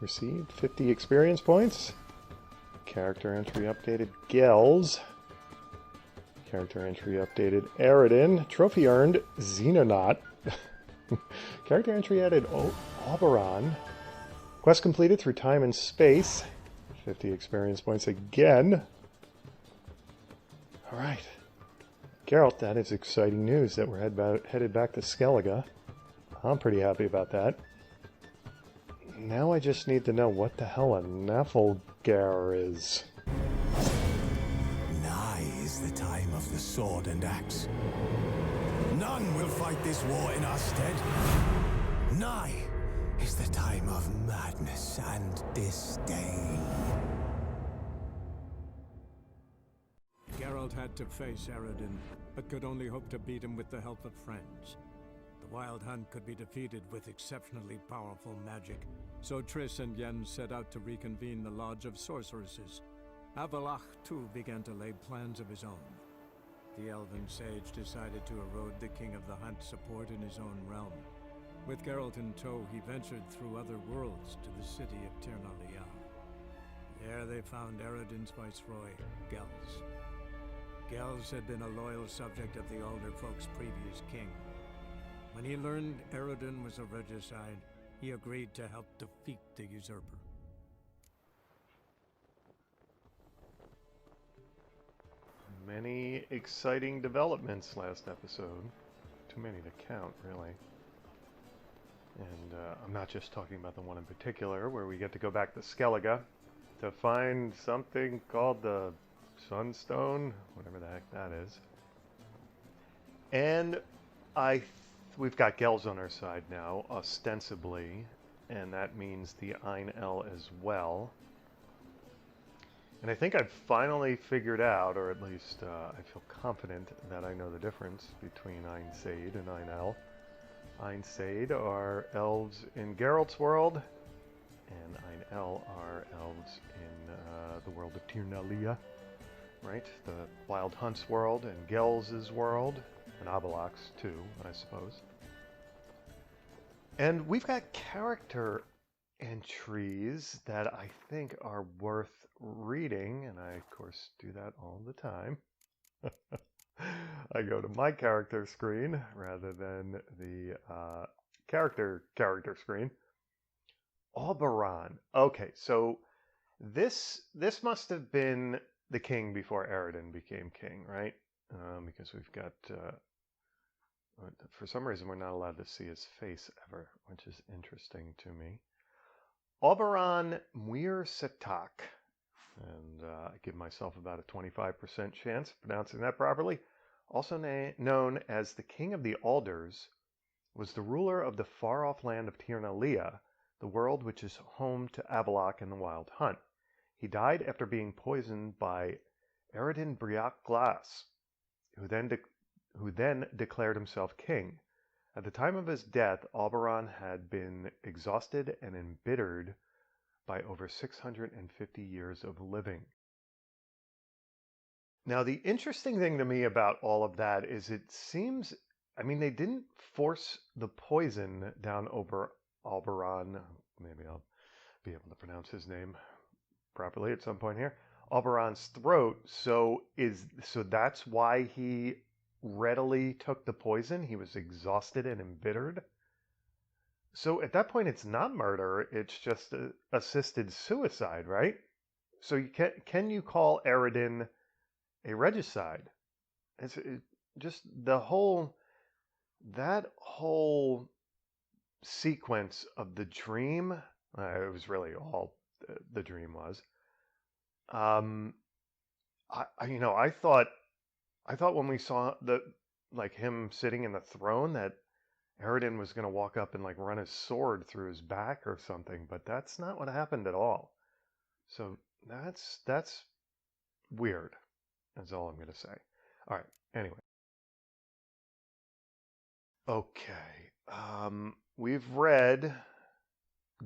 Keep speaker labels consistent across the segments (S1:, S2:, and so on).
S1: Received 50 experience points. Character entry updated Gels. Character entry updated Aridin. Trophy earned Xenonaut. Character entry added Oberon. Quest completed through time and space. 50 experience points again. Alright. Geralt, that is exciting news that we're headed back to Skellige. I'm pretty happy about that. Now I just need to know what the hell a Nafelgar is.
S2: Nigh is the time of the sword and axe. None will fight this war in our stead. Nigh is the time of madness and disdain.
S3: Geralt had to face Aridin, but could only hope to beat him with the help of friends. The Wild Hunt could be defeated with exceptionally powerful magic, so Triss and Yen set out to reconvene the Lodge of Sorceresses. Avallac'h, too, began to lay plans of his own. The elven sage decided to erode the King of the Hunt's support in his own realm. With Geralt in tow, he ventured through other worlds to the city of Tir na Liah. There they found Aridin's viceroy, Gels. Gels had been a loyal subject of the Alder Folk's previous king. When he learned Aridin was a regicide, he agreed to help defeat the usurper.
S1: Many exciting developments last episode. Too many to count, really. And I'm not just talking about the one in particular, where we get to go back to Skellige to find something called the Sunstone, whatever the heck that is. And we've got Gels on our side now, ostensibly, and that means the Ainel as well. And I think I've finally figured out, or at least I feel confident that I know the difference between Ain Sed and Ainel. Ain Sed are elves in Geralt's world, and Ainel are elves in the world of Tir na Liah, right? The Wild Hunt's world and Gels' world, and Avallac'h's too, I suppose. And we've got character entries that I think are worth reading, and I of course do that all the time. I go to my character screen rather than the character screen. Oberon. Okay, so this must have been the king before Aridin became king, right? Because we've got for some reason we're not allowed to see his face ever, which is interesting to me. Oberon Muir Setak, and I give myself about a 25% chance of pronouncing that properly, also known as the King of the Alders, was the ruler of the far-off land of Tir na Liah, the world which is home to Avallac'h and the Wild Hunt. He died after being poisoned by Aridin Briac Glass, who then declared himself king. At the time of his death, Oberon had been exhausted and embittered by over 650 years of living. Now, the interesting thing to me about all of that is it seems, I mean, they didn't force the poison down over Oberon. Maybe I'll be able to pronounce his name properly at some point here. Oberon's throat. So that's why he readily took the poison. He was exhausted and embittered. So at that point, it's not murder. It's just assisted suicide, right? So can you call Aridin a regicide? Just that whole sequence of the dream. It was really all the dream was. I thought when we saw him sitting in the throne that Aridin was going to walk up and run his sword through his back or something, but that's not what happened at all. So that's weird. That's all I'm going to say. All right. Anyway. Okay. We've read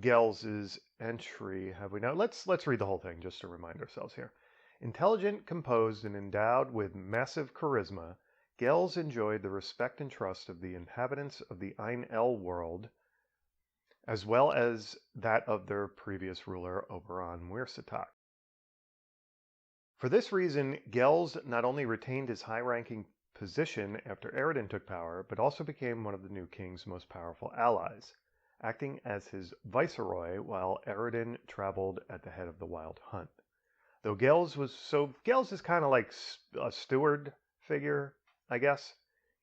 S1: Gels' entry, have we not? Let's read the whole thing just to remind ourselves here. Intelligent, composed, and endowed with massive charisma, Gels enjoyed the respect and trust of the inhabitants of the Ainel world, as well as that of their previous ruler, Oberon Muirsatak. For this reason, Gels not only retained his high-ranking position after Eredin took power, but also became one of the new king's most powerful allies, acting as his viceroy while Eredin traveled at the head of the Wild Hunt. Though Gels is kind of like a steward figure, I guess.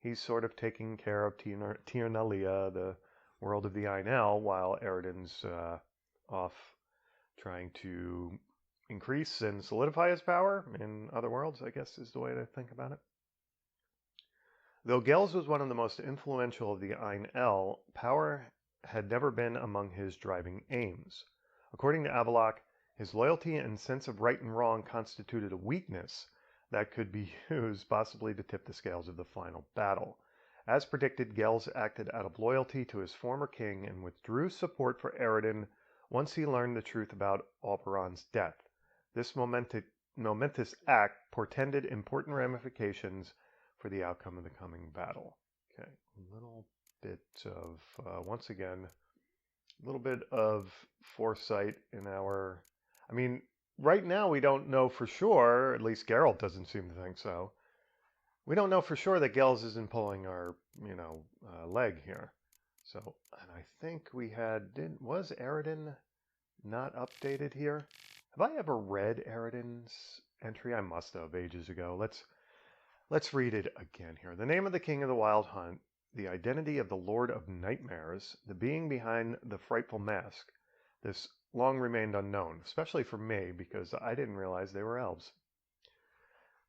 S1: He's sort of taking care of Tir Nalia, the world of the Ainel, while Eredin's off trying to increase and solidify his power in other worlds, I guess is the way to think about it. Though Gels was one of the most influential of the Ainel, power had never been among his driving aims. According to Avallac'h, his loyalty and sense of right and wrong constituted a weakness that could be used possibly to tip the scales of the final battle. As predicted, Gels acted out of loyalty to his former king and withdrew support for Eredin once he learned the truth about Oberon's death. This momentous act portended important ramifications for the outcome of the coming battle. Okay, a little bit of, once again, a little bit of foresight in our... I mean, right now we don't know for sure, at least Geralt doesn't seem to think so. We don't know for sure that Gels isn't pulling our, leg here. So, and I think we had, was Eredin not updated here? Have I ever read Eredin's entry? I must have ages ago. Let's read it again here. The name of the king of the Wild Hunt, the identity of the Lord of Nightmares, the being behind the frightful mask. This long remained unknown, especially for me, because I didn't realize they were elves.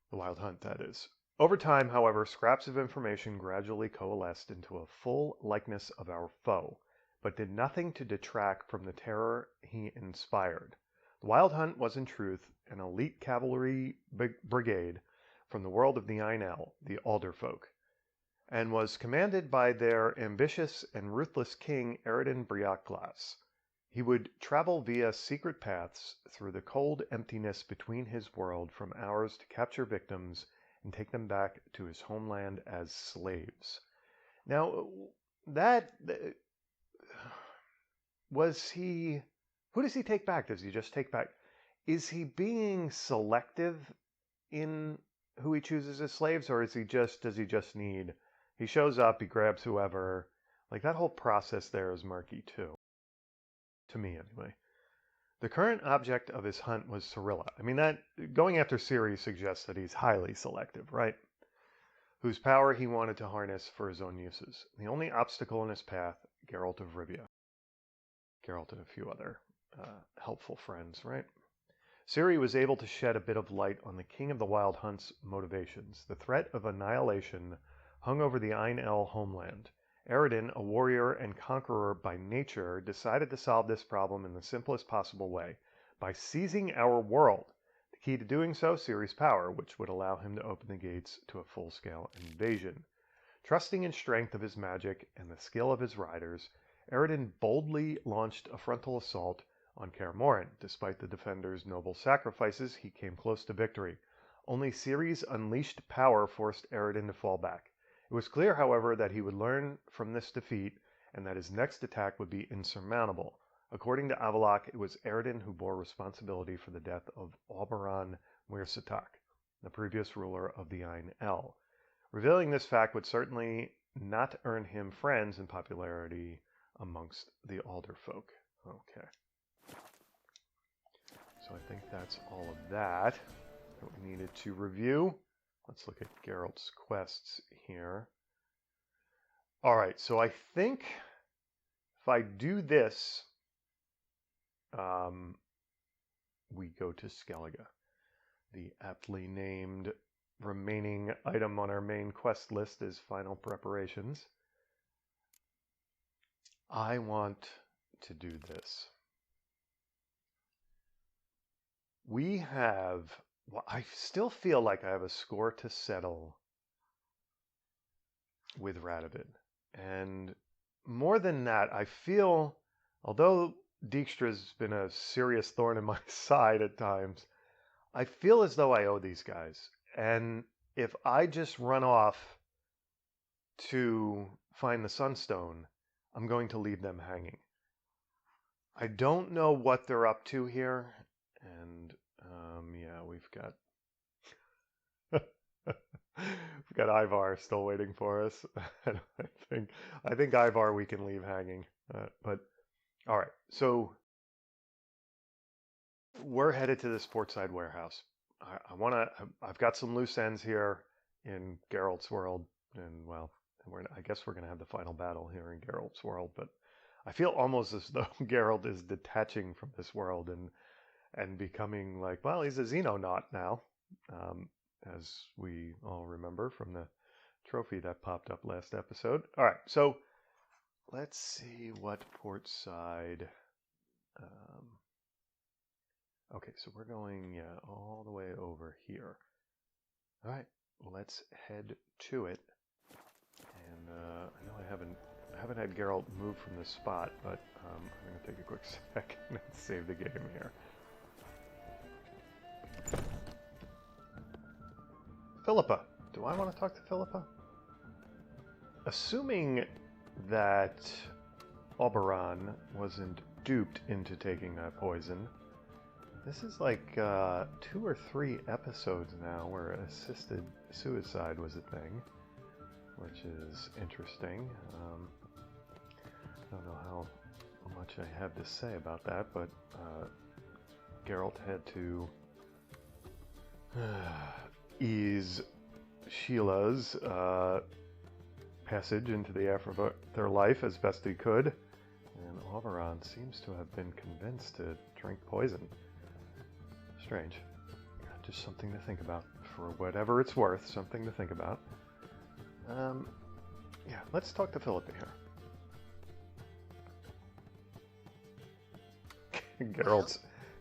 S1: The Wild Hunt, that is. Over time, however, scraps of information gradually coalesced into a full likeness of our foe, but did nothing to detract from the terror he inspired. The Wild Hunt was in truth an elite cavalry brigade from the world of the Ainel, the Alderfolk, and was commanded by their ambitious and ruthless king Eredin Briakglas. He would travel via secret paths through the cold emptiness between his world from ours to capture victims and take them back to his homeland as slaves. Now, was he... Who does he take back? Does he just take back... Is he being selective in who he chooses as slaves, or does he just need... He shows up, he grabs whoever... Like, that whole process there is murky, too. To me, anyway. The current object of his hunt was Cirilla. I mean, that going after Ciri suggests that he's highly selective, right? Whose power he wanted to harness for his own uses. The only obstacle in his path, Geralt of Rivia. Geralt and a few other helpful friends, right? Ciri was able to shed a bit of light on the King of the Wild Hunt's motivations. The threat of annihilation hung over the Ainel homeland. Eredin, a warrior and conqueror by nature, decided to solve this problem in the simplest possible way, by seizing our world. The key to doing so, Ciri's power, which would allow him to open the gates to a full-scale invasion. Trusting in strength of his magic and the skill of his riders, Eredin boldly launched a frontal assault on Kaer Morhen. Despite the defenders' noble sacrifices, he came close to victory. Only Ciri's unleashed power forced Eredin to fall back. It was clear, however, that he would learn from this defeat and that his next attack would be insurmountable. According to Avallac'h, it was Eredin who bore responsibility for the death of Oberon Muirsatak, the previous ruler of the Ainel. Revealing this fact would certainly not earn him friends and popularity amongst the Alderfolk. Okay. So I think that's all of that we needed to review. Let's look at Geralt's quests here. Alright, so I think if I do this, we go to Skellige, the aptly named remaining item on our main quest list is final preparations. I want to do this. We have... Well, I still feel like I have a score to settle with Radovid. And more than that, I feel, although Dijkstra's been a serious thorn in my side at times, I feel as though I owe these guys. And if I just run off to find the Sunstone, I'm going to leave them hanging. I don't know what they're up to here, and yeah, we've got we've got Ivar still waiting for us. I think Ivar we can leave hanging, but all right. So we're headed to this portside warehouse. I want to. I've got some loose ends here in Geralt's world, and well, I guess we're going to have the final battle here in Geralt's world. But I feel almost as though Geralt is detaching from this world and becoming like, well, he's a Xenonaut now, as we all remember from the trophy that popped up last episode. All right, so let's see what portside. Okay, so we're going all the way over here. All right, let's head to it. And I know I haven't had Geralt move from this spot, but I'm going to take a quick second and save the game here. Philippa. Do I want to talk to Philippa? Assuming that Oberon wasn't duped into taking that poison, this is like 2 or 3 episodes now where assisted suicide was a thing, which is interesting. I don't know how much I have to say about that, but Geralt had to ease Sheila's passage into the afterlife as best he could, and Oberon seems to have been convinced to drink poison. Strange. Just something to think about. For whatever it's worth, something to think about. Yeah, let's talk to Philippa here. Geralt's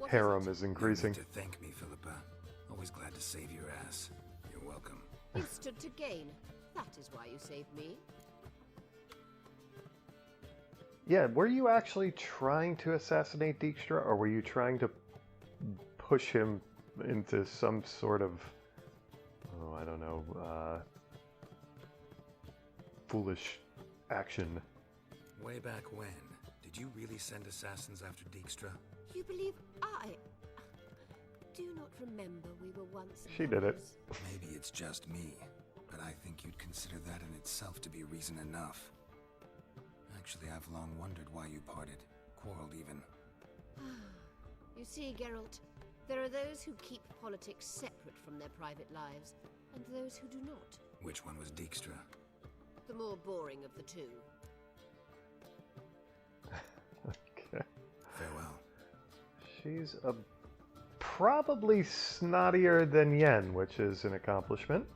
S1: harem is increasing.
S2: You need to thank me, Philippa. Always glad to save your ass. You're welcome.
S4: You stood to gain. That is why you saved me.
S1: Yeah, were you actually trying to assassinate Dijkstra, or were you trying to push him into some sort of, oh, I don't know, foolish action?
S2: Way back when, did you really send assassins after Dijkstra?
S4: You believe I do not remember we were once
S1: She did it.
S4: lovers?
S2: Maybe it's just me, but I think you'd consider that in itself to be reason enough. Actually, I've long wondered why you parted, quarreled even.
S4: You see, Geralt, there are those who keep politics separate from their private lives, and those who do not.
S2: Which one was Dijkstra?
S4: The more boring of the two.
S1: Okay.
S2: Farewell.
S1: She's probably snottier than Yen, which is an accomplishment.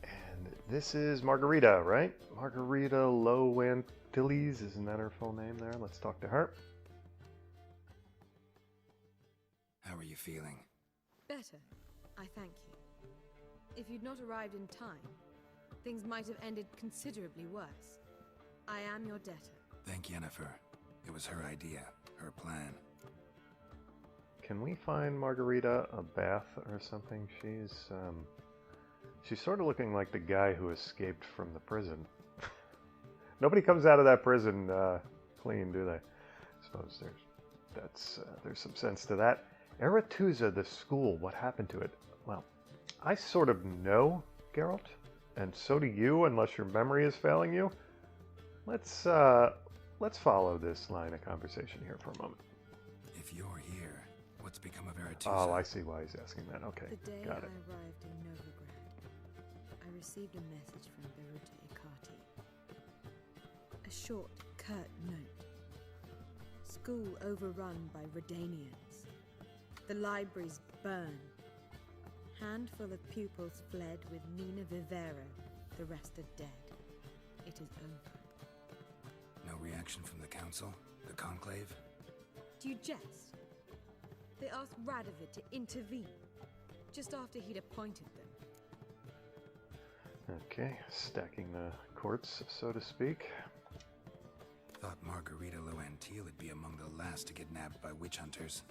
S1: And this is Margarita, right? Margarita Lowantilles, isn't that her full name there? Let's talk to her.
S2: How are you feeling?
S5: Better, I thank you. If you'd not arrived in time, things might have ended considerably worse. I am your debtor.
S2: Thank Yennefer. It was her idea, her plan.
S1: Can we find Margarita a bath or something? She's sort of looking like the guy who escaped from the prison. Nobody comes out of that prison clean, do they? I suppose there's some sense to that. Aretusa, the school, what happened to it? Well, I sort of know, Geralt, and so do you, unless your memory is failing you. Let's follow this line of conversation here for a moment.
S2: If you're here, what's become of Aretusa?
S1: Oh, I see why he's asking that. Okay,
S5: The day
S1: got
S5: I
S1: it.
S5: arrived in Novigrad, I received a message from Beruta Ikati. A short, curt note. School overrun by Redanians. The libraries burned. Handful of pupils fled with Nina Vivero. The rest are dead. It is over.
S2: No reaction from the council? The conclave?
S5: Do you jest? They asked Radovid to intervene, just after he'd appointed them.
S1: Okay, stacking the courts, so to speak.
S2: Thought Margarita Lowantil would be among the last to get nabbed by witch hunters.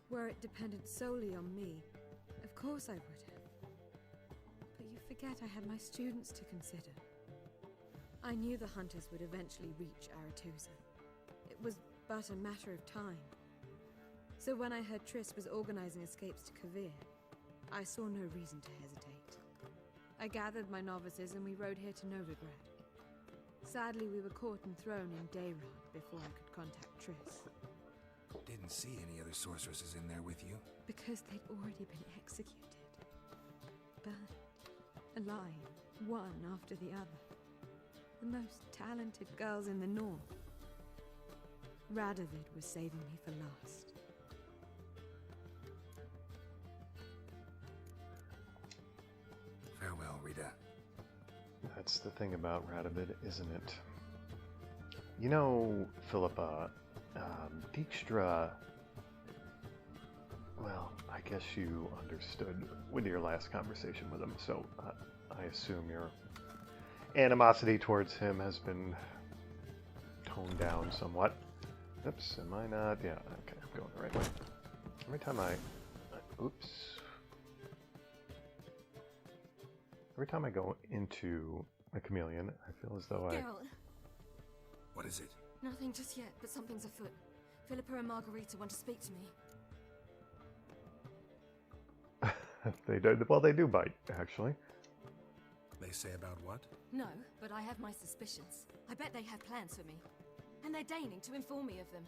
S5: Were it depended solely on me, of course I would have. But you forget I had my students to consider. I knew the hunters would eventually reach Aretusa. It was but a matter of time. So when I heard Triss was organizing escapes to Kavir, I saw no reason to hesitate. I gathered my novices and we rode here to Novigrad. Sadly, we were caught and thrown in Dayrod before I could contact Triss.
S2: Didn't see any other sorceresses in there with you.
S5: Because they'd already been executed. Burned. Alive. One after the other. The most talented girls in the north. Radovid was saving me for last.
S2: Farewell, Rita.
S1: That's the thing about Radovid, isn't it? You know, Philippa, Dijkstra, well, I guess you understood with your last conversation with him, so I assume your animosity towards him has been toned down somewhat. Oops, am I not? Yeah, okay, I'm going the right way. Every time every time I go into a chameleon, I feel as though
S6: Geralt,
S2: What is it?
S6: nothing just yet, but something's afoot. Philippa and Margarita want to speak to me.
S1: they do. Well, they do bite, actually.
S2: They say about what?
S6: No, but I have my suspicions. I bet they have plans for me. And they're deigning to inform me of them.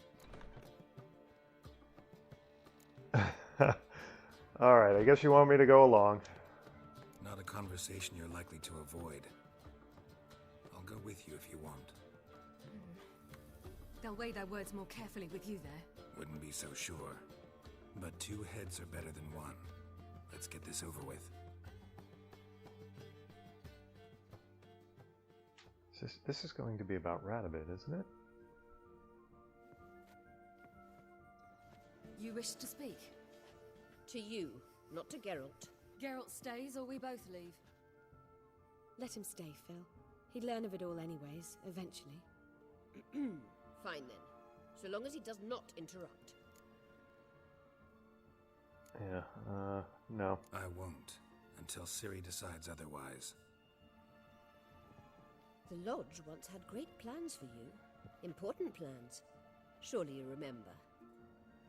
S1: All right, I guess you want me to go along.
S2: Not a conversation you're likely to avoid. I'll go with you if you want.
S6: They'll weigh their words more carefully with you there.
S2: Wouldn't be so sure. But 2 heads are better than 1. Let's get this over with.
S1: This is going to be about Radovid, isn't it?
S6: You wish to speak?
S4: To you, not to Geralt.
S6: Geralt stays or we both leave?
S5: Let him stay, Phil. He'd learn of it all anyways, eventually.
S4: Fine then, so long as he does not interrupt.
S1: Yeah, no.
S2: I won't, until Ciri decides otherwise.
S4: The Lodge once had great plans for you. Important plans. Surely you remember.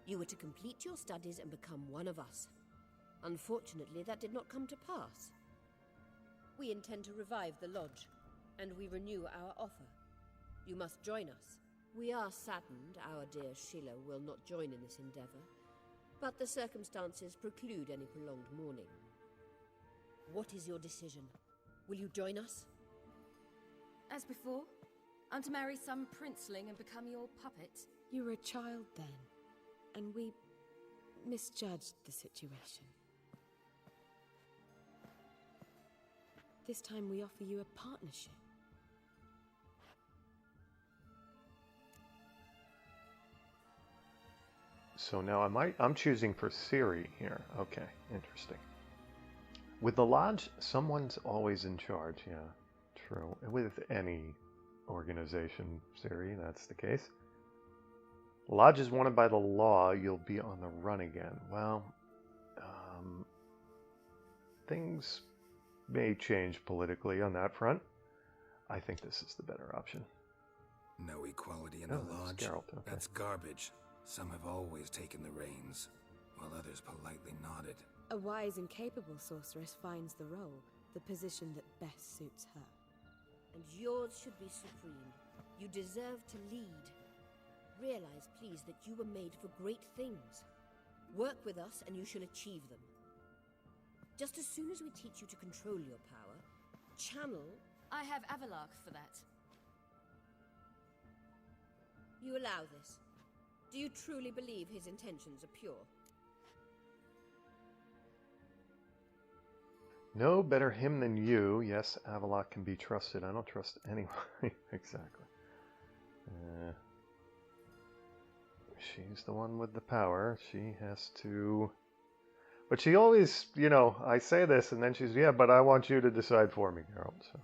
S4: You were to complete your studies and become one of us. Unfortunately, that did not come to pass. We intend to revive the Lodge, and we renew our offer. You must join us. We are saddened our dear Sheila will not join in this endeavor, but the circumstances preclude any prolonged mourning. What is your decision? Will you join us?
S6: As before? I'm to marry some princeling and become your puppet?
S5: You were a child then, and we misjudged the situation. This time we offer you a partnership.
S1: So now I'm choosing for Ciri here. Okay, interesting. With the Lodge, someone's always in charge, yeah. True. With any organization, Ciri, that's the case. Lodge is wanted by the law, you'll be on the run again. Well, things may change politically on that front. I think this is the better option.
S2: No equality in the Lodge?
S1: Geralt, okay.
S2: That's garbage. Some have always taken the reins, while others politely nodded.
S5: A wise and capable sorceress finds the role, the position that best suits her.
S4: And yours should be supreme. You deserve to lead. Realize, please, that you were made for great things. Work with us and you shall achieve them. Just as soon as we teach you to control your power, channel...
S6: I have Avalark for that.
S4: You allow this. Do you truly believe his intentions are pure?
S1: No, better him than you. Yes, Avalok can be trusted. I don't trust anyone. Exactly. She's the one with the power. She has to... But she always, you know, I say this and then she's, yeah, but I want you to decide for me, Geralt. So.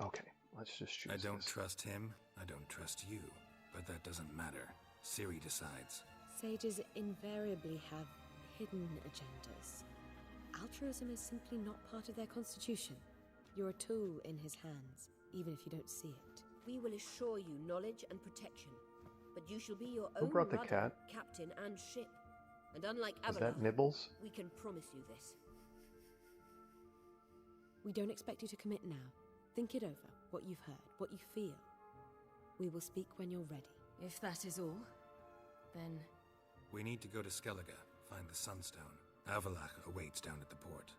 S1: Okay, let's just choose
S2: I don't
S1: this.
S2: trust him, I don't trust you. But that doesn't matter. Ciri decides.
S5: Sages invariably have hidden agendas. Altruism is simply not part of their constitution. You're a tool in his hands, even if you don't see it.
S4: We will assure you knowledge and protection, but you shall be your
S1: Who
S4: own
S1: brought the
S4: rudder,
S1: cat?
S4: captain, and ship. And unlike
S1: Is
S4: Avalon,
S1: that Nibbles?
S4: we can promise you this.
S5: We don't expect you to commit now. Think it over, what you've heard, what you feel. We will speak when you're ready.
S6: If that is all, then...
S7: We need to go to Skellige, find the Sunstone. Avalach awaits down at the port.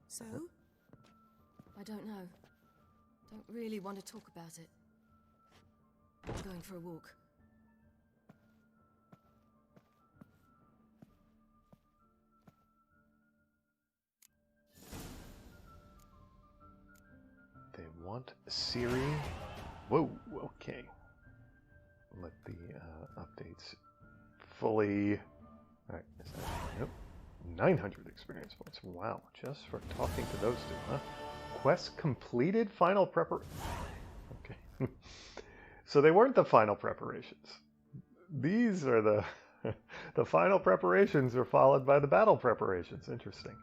S6: So? I don't know. Don't really want to talk about it. I'm going for a walk.
S1: They want Siri. Whoa, okay. Let the updates fully... Alright, is that... Nope. 900 experience points. Wow, just for talking to those two, huh? Quest completed? Final prepar... Okay. So they weren't the final preparations. These are the... the final preparations are followed by the battle preparations. Interesting.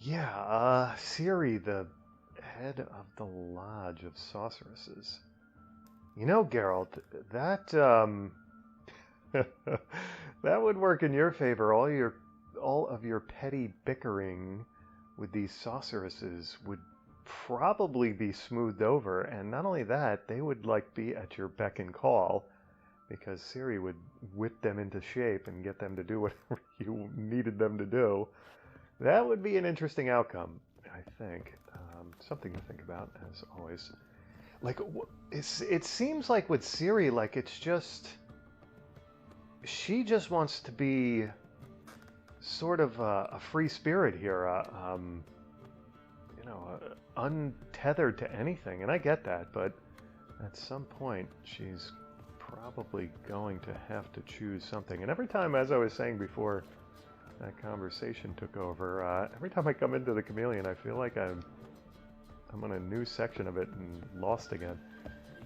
S1: Yeah, Siri, the head of the Lodge of Sorceresses. You know, Geralt, that that would work in your favor. All of your petty bickering with these sorceresses would probably be smoothed over, and not only that, they would like be at your beck and call, because Siri would whip them into shape and get them to do whatever you needed them to do. That would be an interesting outcome, I think. Something to think about, as always. Like, it seems like with Siri, like it's just... She just wants to be sort of a free spirit here, you know, untethered to anything. And I get that, but at some point, she's probably going to have to choose something. And every time, as I was saying before that conversation took over, every time I come into the Chameleon, I feel like I'm on a new section of it and lost again.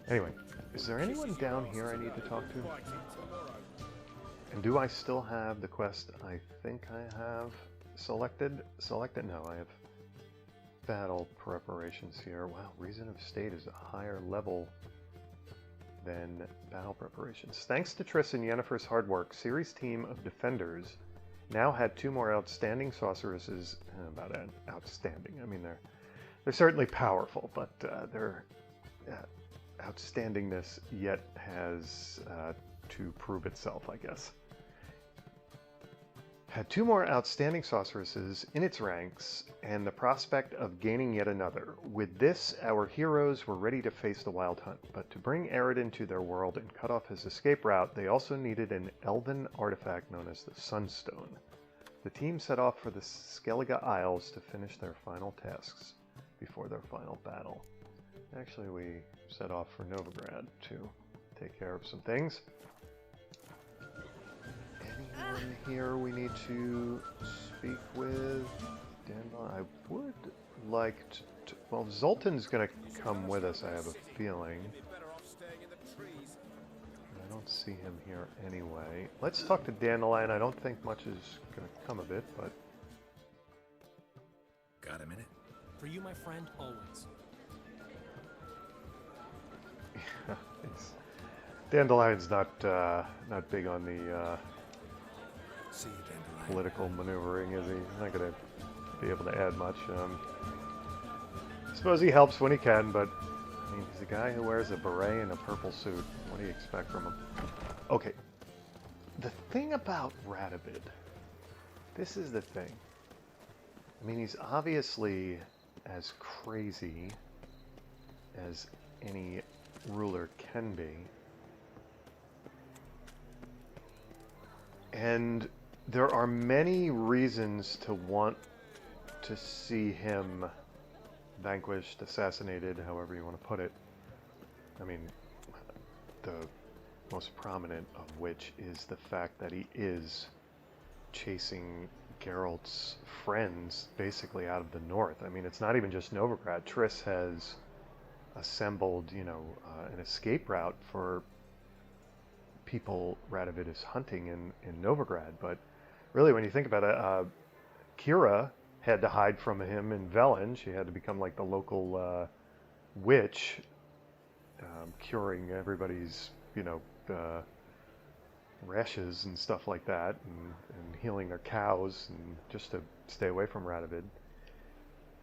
S1: Anyway, is there anyone down here I need to talk to? And do I still have the quest I think I have selected? Selected? No, I have battle preparations here. Wow, Reason of State is a higher level than battle preparations. Thanks to Triss and Yennefer's hard work, Ciri's team of defenders now had 2 more outstanding sorceresses. About outstanding, I mean they're certainly powerful, but their outstandingness yet has to prove itself, I guess. Had 2 more outstanding sorceresses in its ranks, and the prospect of gaining yet another. With this, our heroes were ready to face the Wild Hunt, but to bring Aridin to their world and cut off his escape route, they also needed an elven artifact known as the Sunstone. The team set off for the Skellige Isles to finish their final tasks before their final battle. Actually, we set off for Novigrad to take care of some things. Anyone here we need to speak with? Dandelion, I would like to... Well, Zoltan's going to come with us, I have a feeling. I don't see him here anyway. Let's talk to Dandelion. I don't think much is going to come of it, but...
S7: Got a minute?
S8: For you, my friend, always.
S1: Yeah, Dandelion's not big on the
S7: See you, Dandelion.
S1: political maneuvering, is he? He's not going to be able to add much. I suppose he helps when he can, but I mean, he's a guy who wears a beret and a purple suit. What do you expect from him? Okay, the thing about Radovid, this is the thing. I mean, he's obviously as crazy as any ruler can be. And there are many reasons to want to see him vanquished, assassinated, however you want to put it. I mean, the most prominent of which is the fact that he is chasing Geralt's friends basically out of the north. I mean, it's not even just Novigrad. Triss has assembled, an escape route for people Radovid is hunting in Novigrad. But really, when you think about it, Kira had to hide from him in Velen. She had to become like the local witch, curing everybody's, rashes and stuff like that, and healing their cows, and just to stay away from Radovid.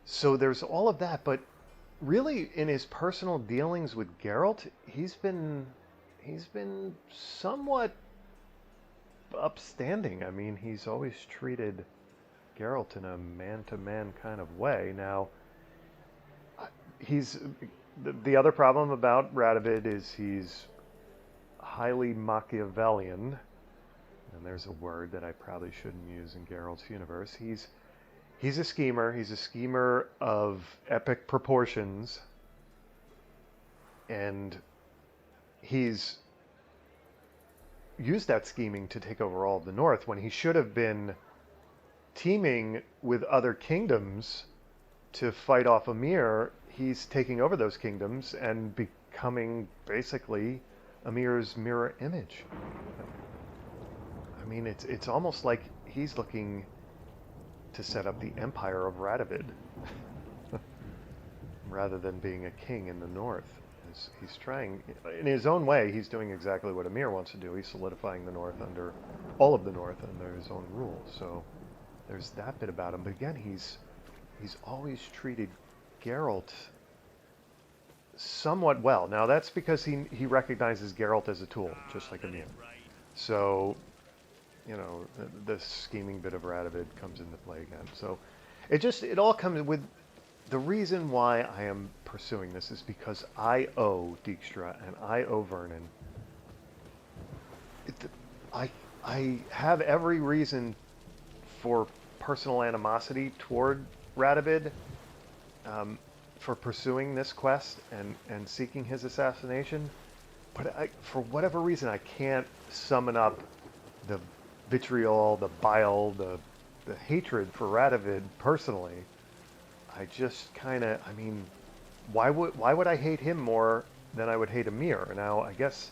S1: So there's all of that, but really in his personal dealings with Geralt, he's been somewhat upstanding. I mean, he's always treated Geralt in a man-to-man kind of way. Now, he's the other problem about Radovid is he's highly Machiavellian, and there's a word that I probably shouldn't use in Geralt's universe. He's a schemer. He's a schemer of epic proportions, and he's used that scheming to take over all of the North when he should have been teaming with other kingdoms to fight off Emir. He's taking over those kingdoms and becoming basically Emir's mirror image. I mean, it's almost like he's looking to set up the empire of Radovid rather than being a king in the north. He's trying, in his own way, he's doing exactly what Emir wants to do. He's solidifying the north under, all of the north under his own rule. So there's that bit about him. But again, he's always treated Geralt somewhat well. Now that's because he recognizes Geralt as a tool, just like Emir. So, the scheming bit of Radovid comes into play again. So it all comes with, the reason why I am pursuing this is because I owe Dijkstra and I owe Vernon. I have every reason for personal animosity toward Radovid, for pursuing this quest and seeking his assassination, but for whatever reason I can't summon up the vitriol, the bile, the hatred for Radovid personally. I just kind of, I mean, why would I hate him more than I would hate Emir? Now, I guess,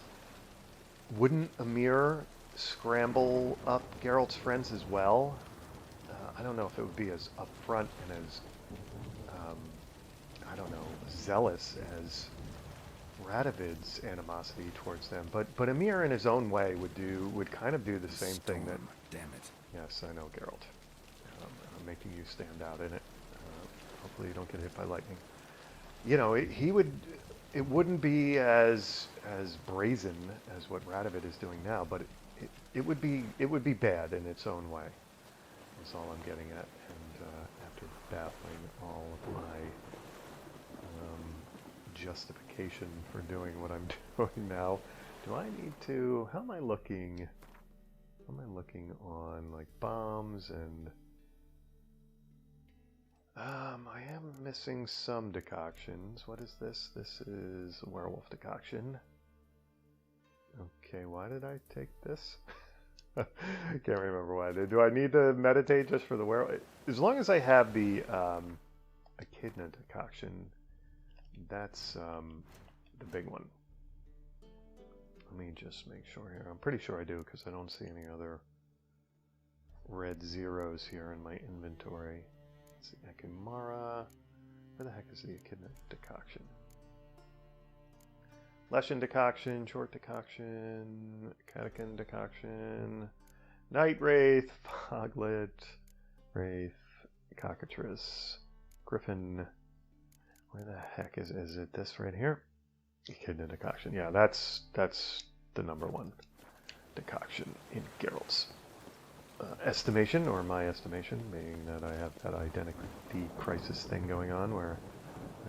S1: wouldn't Emir scramble up Geralt's friends as well? I don't know if it would be as upfront and as, zealous as Radovid's animosity towards them. But Emir, in his own way, would kind of do the same thing that.
S7: Damn it!
S1: Yes, I know, Geralt. I'm making you stand out in it. Hopefully, you don't get hit by lightning. It wouldn't be as brazen as what Radovid is doing now, but it would be bad in its own way. That's all I'm getting at. And after baffling all of my justification for doing what I'm doing now, do I need to? How am I looking? How am I looking on like bombs and? I am missing some decoctions. What is this? This is a werewolf decoction. Okay, why did I take this? I can't remember why I did. Do I need to meditate just for the werewolf? As long as I have the echidna decoction, that's the big one. Let me just make sure here. I'm pretty sure I do because I don't see any other red zeros here in my inventory. Let's see, Ekimara. Where the heck is the echidna decoction? Leshen decoction, short decoction, catechin decoction, night wraith, foglet, wraith, cockatrice, griffin. Where the heck is it? This right here? Echidna decoction. Yeah, that's the number one decoction in Geralt's estimation, or my estimation, being that I have that identity crisis thing going on where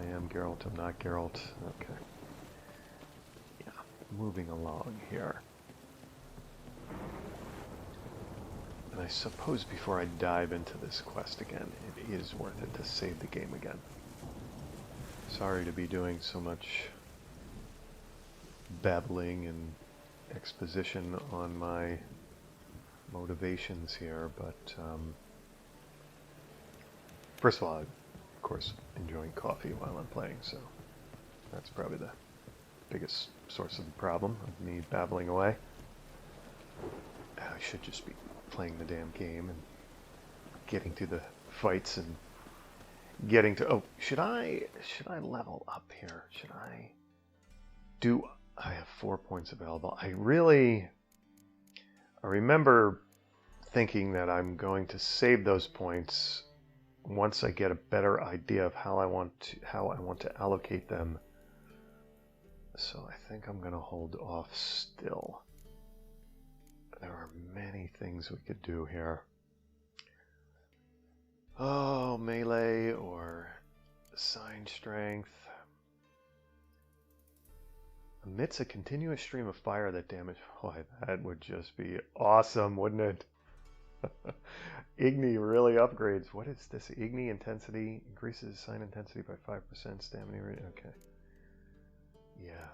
S1: I am Geralt, I'm not Geralt. Okay. Yeah, moving along here. And I suppose before I dive into this quest again, it is worth it to save the game again. Sorry to be doing so much babbling and exposition on my motivations here, but First of all, I'm, of course, enjoying coffee while I'm playing, so that's probably the biggest source of the problem of me babbling away. I should just be playing the damn game and getting to the fights and getting to... Oh, should I level up here? Should I do... I have 4 points available. I remember thinking that I'm going to save those points once I get a better idea of how I want to allocate them. So I think I'm going to hold off still. There are many things we could do here. Oh, melee or sign strength. Emits a continuous stream of fire that damage. Why, that would just be awesome, wouldn't it? Igni really upgrades. What is this? Igni intensity increases sign intensity by 5%. Stamina rate. Okay. Yeah,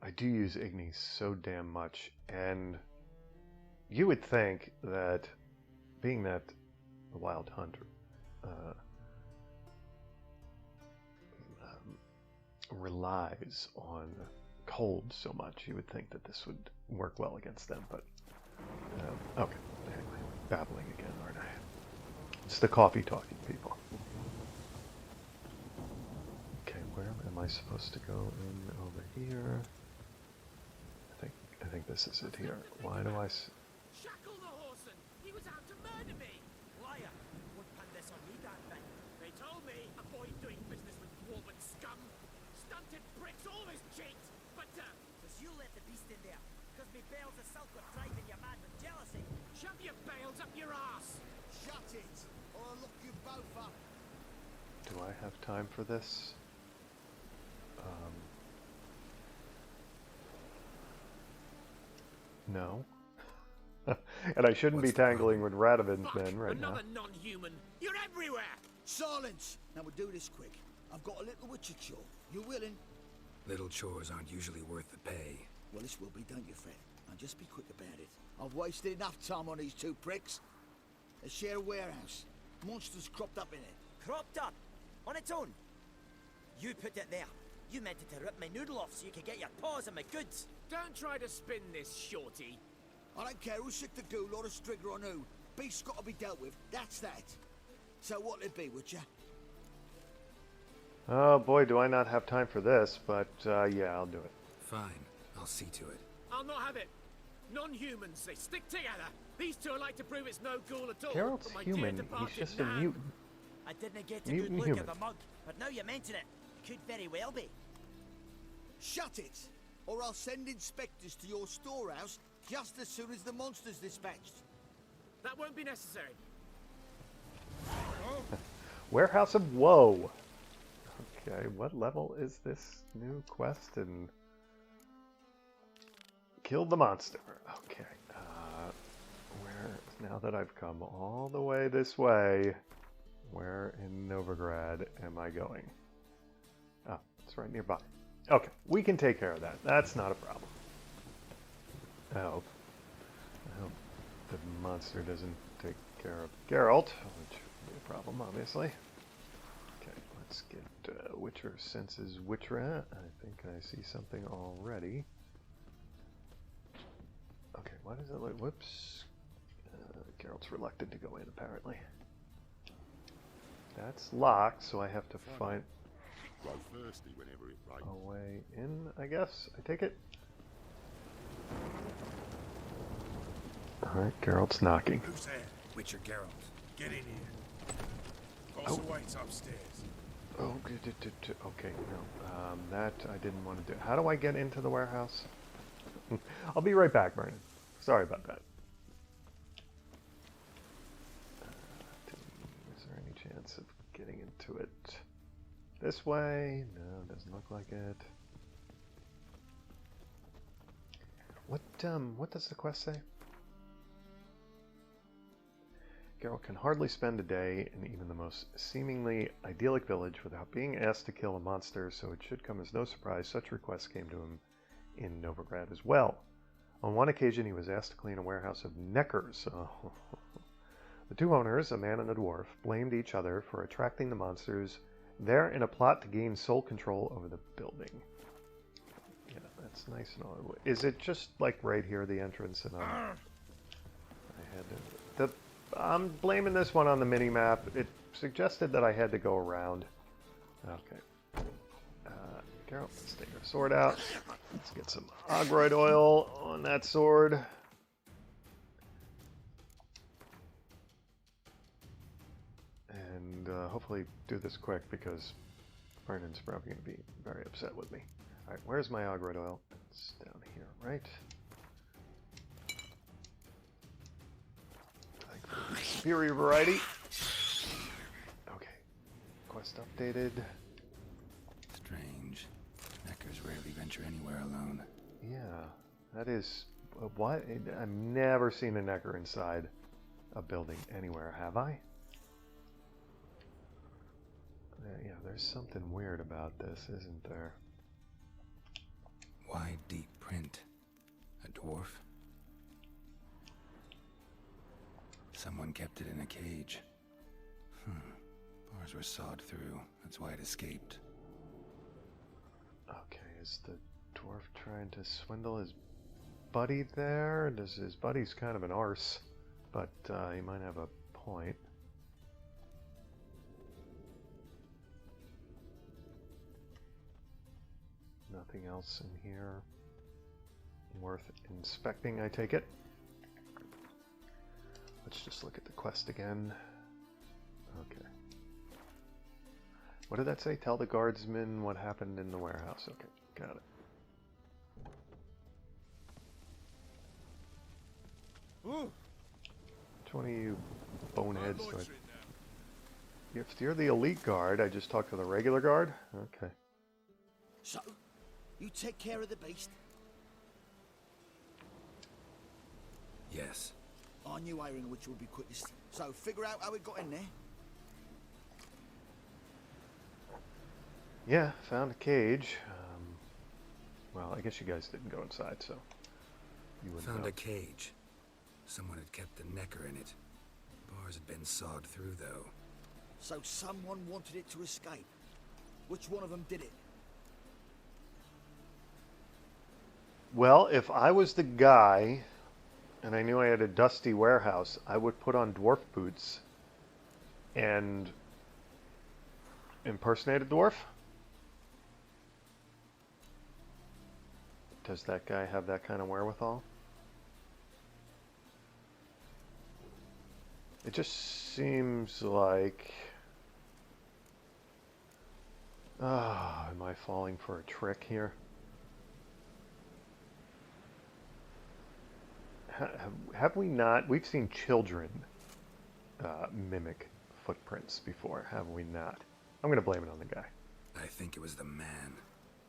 S1: I do use Igni so damn much, and you would think that, being that the Wild Hunt relies on cold so much, you would think that this would work well against them, but okay. Anyway, babbling again, aren't I? It's the coffee talking, people. Okay, where am I supposed to go? In over here. I think this is it here. Why do I?
S8: Shackle the horseman! He was out to murder me! Liar! Wouldn't put this on me, that thing. They told me avoid doing business with dwarven scum. Stunted pricks always cheat! But,
S9: Because you let the beast in there. Because me bales of silk were driving you mad with jealousy.
S8: shove your bales up your ass!
S9: Shut it, or I'll lock you both up.
S1: Do I have time for this? No. And I shouldn't be tangling with Radovin's men right now.
S8: Another non-human! You're everywhere!
S9: Silence! Now we'll do this quick. I've got a little witcher chore. You willing?
S7: Little chores aren't usually worth the pay.
S9: Well, this will be done, you friend. Now just be quick about it. I've wasted enough time on these two pricks. They share a warehouse. Monsters cropped up in it.
S10: Cropped up? On its own? You put it there. You meant it to rip my noodle off so you could get your paws on my goods.
S8: Don't try to spin this, shorty.
S9: I don't care who sick the ghoul or the strigger on who. Beast's got to be dealt with. That's that. So what'll it be, Witcher?
S1: Oh boy, do I not have time for this, but yeah, I'll do it.
S7: Fine, I'll see to it.
S8: I'll not have it. Non-humans, they stick together. These two are like to prove it's no ghoul at all.
S1: Geralt's
S8: but my dear
S1: human,
S8: departed
S1: he's just a
S8: nan-
S1: mutant.
S10: I didn't get a
S1: Mutant
S10: good look
S1: human.
S10: at the mug, but now you mention it, could very well be.
S9: Shut it! Or I'll send inspectors to your storehouse just as soon as the monster's dispatched.
S8: That won't be necessary.
S1: Warehouse of Woe. Okay, what level is this new quest? And killed the monster. Okay. Where, now that I've come all the way this way, where in Novigrad am I going? Oh, it's right nearby. Okay, we can take care of that. That's not a problem. I hope the monster doesn't take care of Geralt, which would be a problem, obviously. Okay, let's get Witcher senses Witcher. I think I see something already. Okay, why does it look... Whoops. Geralt's reluctant to go in, apparently. That's locked, so I have to find a way in, I guess. I take it. Alright, Geralt's knocking.
S7: Who's there? Witcher Geralt. Get in here. Boss waits upstairs.
S1: Oh, okay, no. That I didn't want to do. How do I get into the warehouse? I'll be right back, Vernon. Sorry about that. Is there any chance of getting into it this way? No, doesn't look like it. What does the quest say? Geralt can hardly spend a day in even the most seemingly idyllic village without being asked to kill a monster, so it should come as no surprise such requests came to him in Novigrad as well. On one occasion he was asked to clean a warehouse of neckers. Oh. The two owners, a man and a dwarf, blamed each other for attracting the monsters there in a plot to gain sole control over the building. Yeah, that's nice and all. Is it just like right here, the entrance? And I'm blaming this one on the mini-map. It suggested that I had to go around. Okay. Geralt, let's take our sword out. Let's get some Ogroid oil on that sword. And hopefully do this quick because Vernon's probably going to be very upset with me. Alright, where's my Ogroid oil? It's down here, right? Superior variety. Okay. Quest updated.
S2: Strange. Neckers rarely venture anywhere alone.
S1: Yeah, that is... what? I've never seen a Necker inside a building anywhere, have I? Yeah, there's something weird about this, isn't there?
S2: Wide, deep print. A dwarf? Someone kept it in a cage. Bars were sawed through. That's why it escaped.
S1: Okay, is the dwarf trying to swindle his buddy there? His buddy's kind of an arse, but he might have a point. Nothing else in here worth inspecting, I take it. Let's just look at the quest again. Okay. What did that say? Tell the guardsmen what happened in the warehouse. Okay, got it.
S8: Ooh.
S1: Which one of you boneheads do I... If you're the elite guard, I just talked to the regular guard? Okay.
S9: So, you take care of the beast?
S2: Yes.
S9: I knew hiring which would be quickest. So, figure out how it got in there.
S1: Yeah, found a cage. Well, I guess you guys didn't go inside, so you wouldn't
S7: Found
S1: know.
S7: a cage. Someone had kept the Necker in it. Bars had been sawed through, though.
S9: So someone wanted it to escape. Which one of them did it?
S1: Well, if I was the guy and I knew I had a dusty warehouse, I would put on dwarf boots and impersonate a dwarf. Does that guy have that kind of wherewithal? It just seems like... am I falling for a trick here? Have we not? We've seen children mimic footprints before, have we not? I'm going to blame it on the guy.
S7: I think it was the man.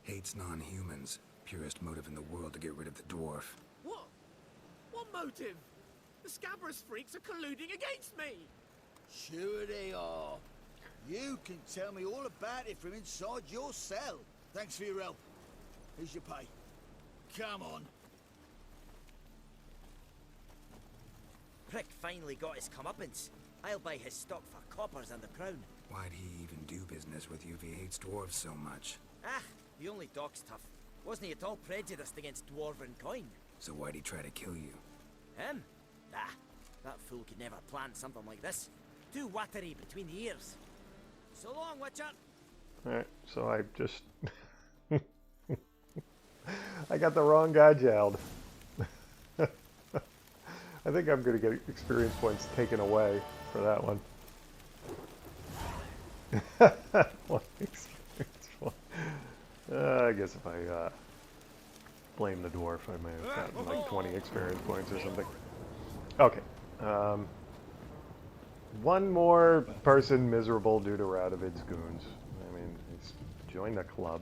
S7: Hates non-humans. Purest motive in the world to get rid of the dwarf.
S8: What? What motive? The Scabrous freaks are colluding against me!
S9: Sure they are. You can tell me all about it from inside your cell. Thanks for your help. Here's your pay. Come on.
S10: Prick finally got his comeuppance. I'll buy his stock for coppers and the crown.
S7: Why'd he even do business with you if he hates dwarves so much?
S10: Ah, the only dog's tough. Wasn't he at all prejudiced against dwarven coin?
S7: So why'd he try to kill you?
S10: Him? Nah, that fool could never plan something like this. Too wattery between the ears. So long, Witcher.
S1: Alright, so I just... I got the wrong guy jailed. I think I'm going to get experience points taken away for that one. One experience point. I guess if I blame the dwarf, I may have gotten like 20 experience points or something. Okay. One more person miserable due to Radovid's goons. I mean, he's joined the club.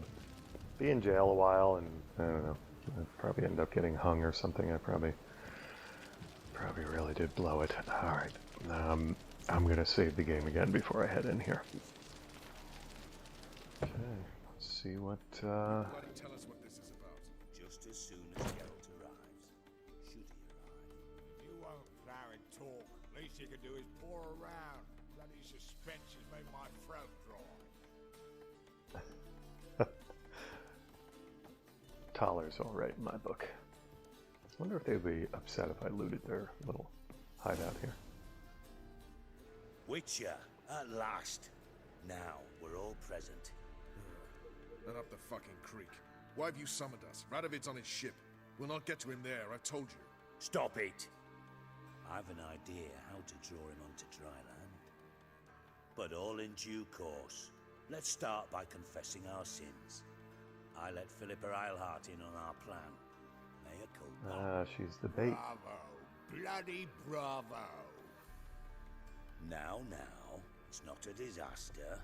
S1: Be in jail a while, and I don't know. I'd probably end up getting hung or something. I probably really did blow it. Alright. I'm going to save the game again before I head in here. Okay. Let's see what...
S11: Tell us what this is about.
S9: Just as soon as Geralt arrives, should he arrive?
S11: You won't plow and talk. At least
S9: least you can do is pour around. Bloody suspense has made my throat dry.
S1: Toller's alright in my book. I wonder if they'd be upset if I looted their little hideout here.
S12: Witcher, at last. Now, we're all present.
S11: Then up the fucking creek. Why have you summoned us? Radovid's on his ship. We'll not get to him there, I've told you.
S12: Stop it! I've an idea how to draw him onto dry land. But all in due course. Let's start by confessing our sins. I let Philippa Eilhart in on our plan. Mea culpa.
S1: Ah, she's the bait.
S9: Bravo. Bloody bravo.
S12: Now, it's not a disaster.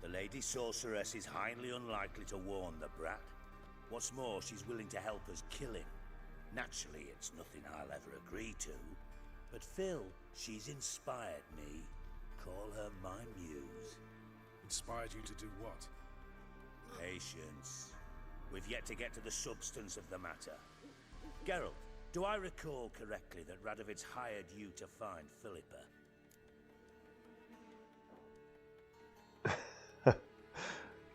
S12: The Lady Sorceress is highly unlikely to warn the brat. What's more, she's willing to help us kill him. Naturally, it's nothing I'll ever agree to. But Phil, she's inspired me. Call her my muse.
S11: Inspired you to do what?
S12: Patience. We've yet to get to the substance of the matter. Geralt, do I recall correctly that Radovid's hired you to find Philippa?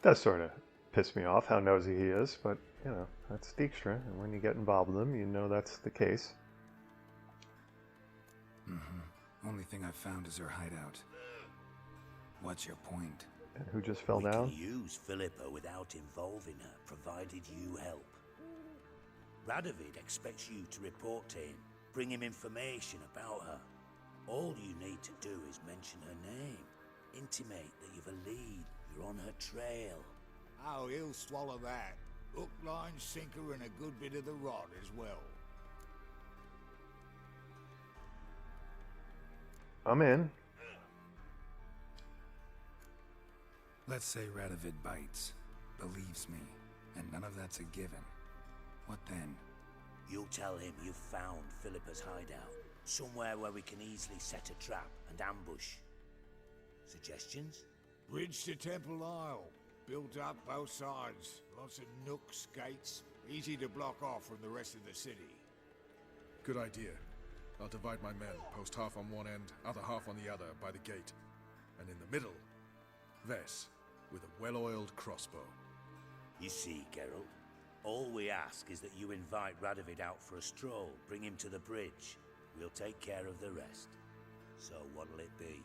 S1: Does sort of piss me off how nosy he is, but, you know, that's Dijkstra, and when you get involved with him, you know that's the case.
S13: Only thing I've found is her hideout. What's your point?
S1: And who just fell
S12: We
S1: down?
S12: can use Philippa without involving her, provided you help. Radovid expects you to report to him, bring him information about her. All you need to do is mention her name, intimate that you've a lead, you're on her trail.
S9: Oh, he'll swallow that. Hook, line, sinker, and a good bit of the rod as well.
S1: I'm in.
S13: Let's say Radovid bites, believes me, and none of that's a given. What then?
S12: You'll tell him you've found Philippa's hideout, somewhere where we can easily set a trap and ambush. Suggestions?
S9: Bridge to Temple Isle. Built up both sides. Lots of nooks, gates. Easy to block off from the rest of the city.
S11: Good idea. I'll divide my men, post half on one end, other half on the other, by the gate. And in the middle, Vess, with a well-oiled crossbow.
S12: You see, Geralt, all we ask is that you invite Radovid out for a stroll, bring him to the bridge. We'll take care of the rest. So what'll it be?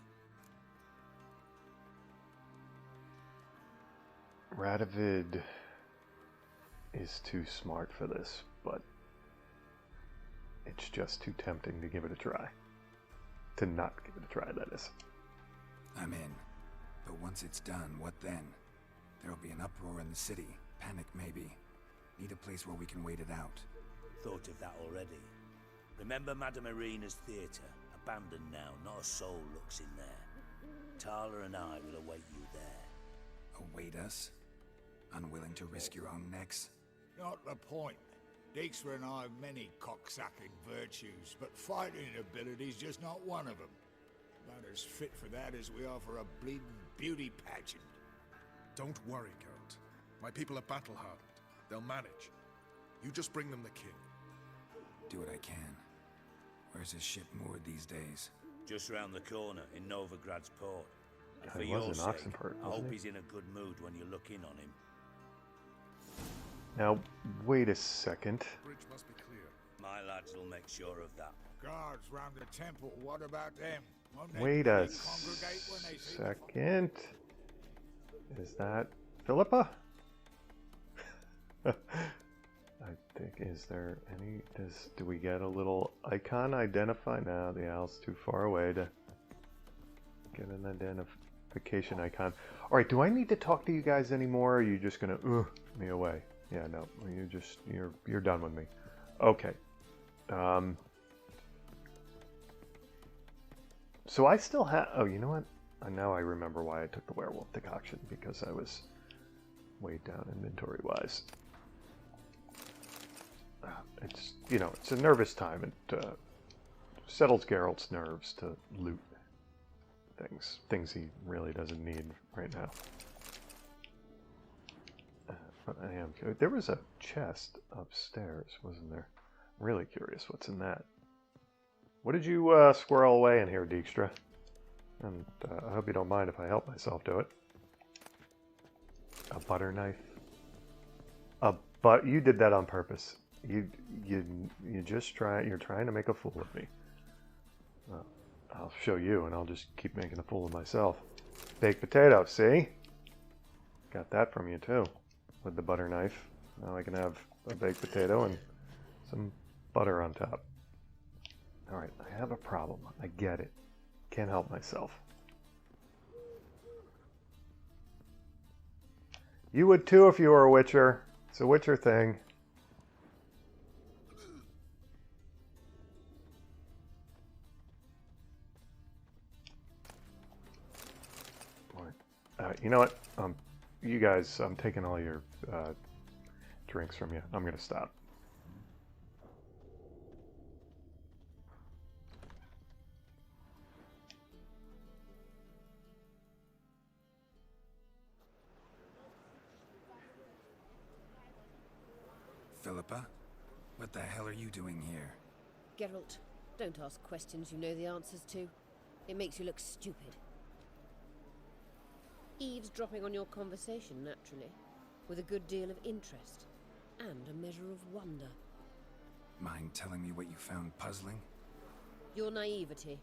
S1: Radovid is too smart for this, but it's just too tempting to give it a try. To not give it a try, that is.
S13: I'm in. But once it's done, what then? There'll be an uproar in the city. Panic, maybe. Need a place where we can wait it out.
S12: Thought of that already. Remember Madame Irina's theatre? Abandoned now, not a soul looks in there. Tala and I will await you there.
S13: Await us? Unwilling to risk your own necks?
S9: Not the point. Dijkstra and I have many cocksucking virtues, but fighting ability's just not one of them. About as fit for that as we are for a bleeding beauty pageant.
S11: Don't worry, Geralt. My people are battle-hardened. They'll manage. You just bring them the king.
S13: Do what I can. Where's his ship moored these days?
S12: Just round the corner, in Novigrad's port. And for
S1: He
S12: your
S1: was in
S12: sake,
S1: Oxenfurt,
S12: I
S1: wasn't
S12: hope
S1: he?
S12: he's in a good mood when you look in on him.
S1: Now, wait a second.
S11: Bridge must be clear.
S12: My lads will make sure of that.
S9: Guards round the temple, what about them? Won't they
S1: Wait a
S9: congregate when they see the
S1: second. Is that Philippa? I think, is there any, do we get a little icon identify? No, the owl's too far away to get an identification icon. Alright, do I need to talk to you guys anymore, or are you just gonna me away? Yeah, no, you're done with me. Okay. So I still have, oh, you know what? Now I remember why I took the werewolf decoction, because I was weighed down inventory-wise. It's, you know, it's a nervous time. It settles Geralt's nerves to loot things he really doesn't need right now. But I am curious. There was a chest upstairs, wasn't there? I'm really curious what's in that. What did you squirrel away in here, Dijkstra? And I hope you don't mind if I help myself to it. A butter knife. But you did that on purpose. You just you're trying to make a fool of me. I'll show you, and I'll just keep making a fool of myself. Baked potato, see? Got that from you too, with the butter knife. Now I can have a baked potato and some butter on top. All right, I have a problem. I get it. Can't help myself. You would too if you were a Witcher. It's a Witcher thing. You know what? You guys, I'm taking all your drinks from you. I'm going to stop.
S13: Philippa? What the hell are you doing here?
S4: Geralt, don't ask questions you know the answers to. It makes you look stupid. Eavesdropping on your conversation, naturally, with a good deal of interest and a measure of wonder.
S13: Mind telling me what you found puzzling?
S4: Your naivety.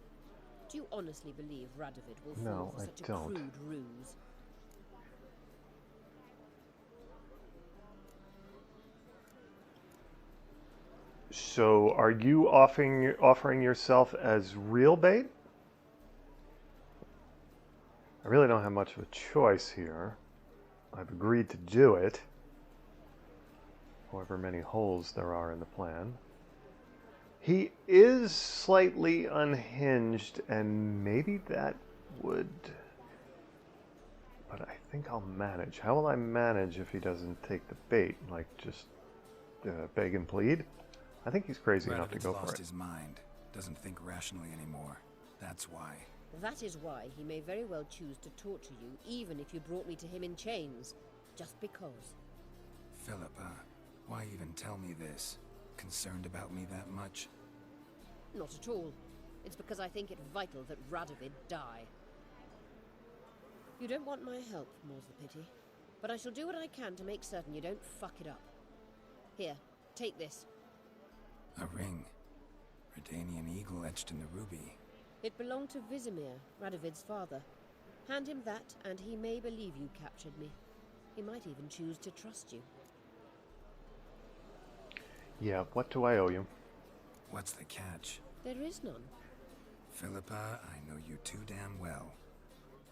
S4: Do you honestly believe Radovid will fall for such a crude ruse?
S1: So, are you offering yourself as real bait? I really don't have much of a choice here. I've agreed to do it. However many holes there are in the plan. He is slightly unhinged, and maybe that would... But I think I'll manage. How will I manage if he doesn't take the bait? Like, just beg and plead? I think he's crazy enough to go for it.
S13: Lost his mind. Doesn't think rationally anymore. That's why.
S4: That is why he may very well choose to torture you, even if you brought me to him in chains. Just because.
S13: Philippa, why even tell me this? Concerned about me that much?
S4: Not at all. It's because I think it vital that Radovid die. You don't want my help, more's the pity. But I shall do what I can to make certain you don't fuck it up. Here, take this.
S13: A ring. Redanian eagle etched in the ruby.
S4: It belonged to Vizimir, Radovid's father. Hand him that, and he may believe you captured me. He might even choose to trust you.
S1: Yeah, what do I owe you?
S13: What's the catch?
S4: There is none.
S13: Philippa, I know you too damn well.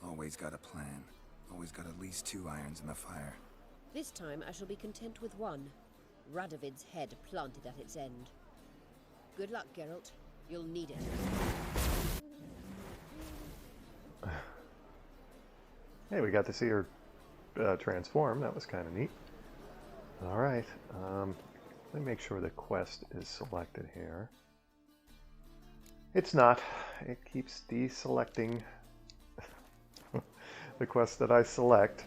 S13: Always got a plan. Always got at least 2 irons in the fire.
S4: This time I shall be content with one. Radovid's head planted at its end. Good luck, Geralt. You'll need it.
S1: Hey, we got to see her transform. That was kind of neat. All right. Let me make sure the quest is selected here. It's not. It keeps deselecting the quest that I select.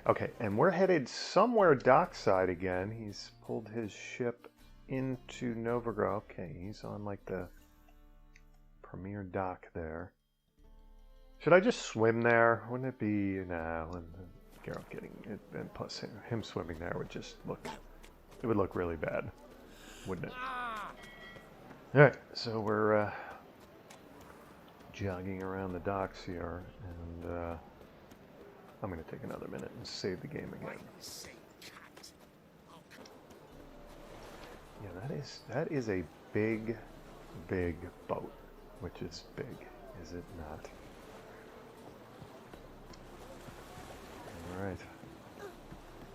S1: Okay, and we're headed somewhere dockside again. He's pulled his ship into Novigrad. Okay, he's on like the premier dock there. Should I just swim there? Wouldn't it be... Nah, and Geralt getting it, and plus him swimming there would just look... It would look really bad, wouldn't it? Alright, so we're jogging around the docks here, and I'm going to take another minute and save the game again. Yeah, that is a big, big boat, which is big, is it not? Alright.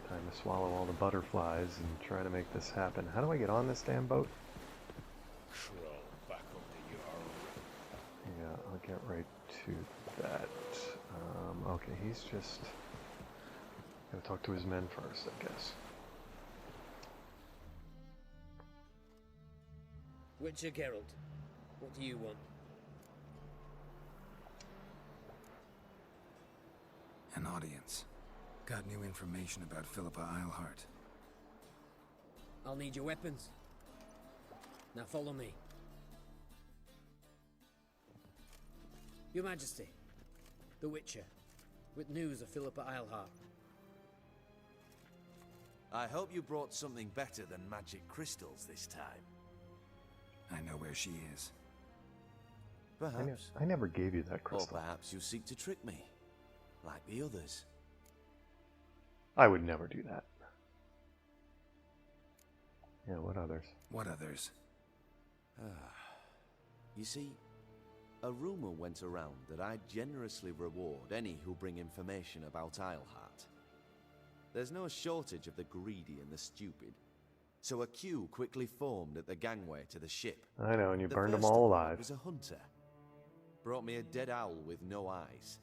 S1: Time to swallow all the butterflies and try to make this happen. How do I get on this damn boat?
S9: Crawl back onto your...
S1: Yeah, I'll get right to that. Okay, he's just gonna talk to his men first, I guess.
S14: Witcher Geralt, what do you want?
S13: An audience. Got new information about Philippa Eilhart.
S14: I'll need your weapons. Now follow me. Your Majesty, the Witcher, with news of Philippa Eilhart.
S15: I hope you brought something better than magic crystals this time.
S13: I know where she is.
S15: Perhaps.
S1: I never gave you that
S15: Or
S1: crystal.
S15: perhaps you seek to trick me, like the others.
S1: I would never do that. Yeah, what others?
S13: What others?
S15: You see, a rumor went around that I generously reward any who bring information about Eilhart. There's no shortage of the greedy and the stupid, so a queue quickly formed at the gangway to the ship.
S1: I know, and you
S15: The
S1: burned them
S15: first
S1: all
S15: to come
S1: alive.
S15: was a hunter. Brought me a dead owl with no eyes.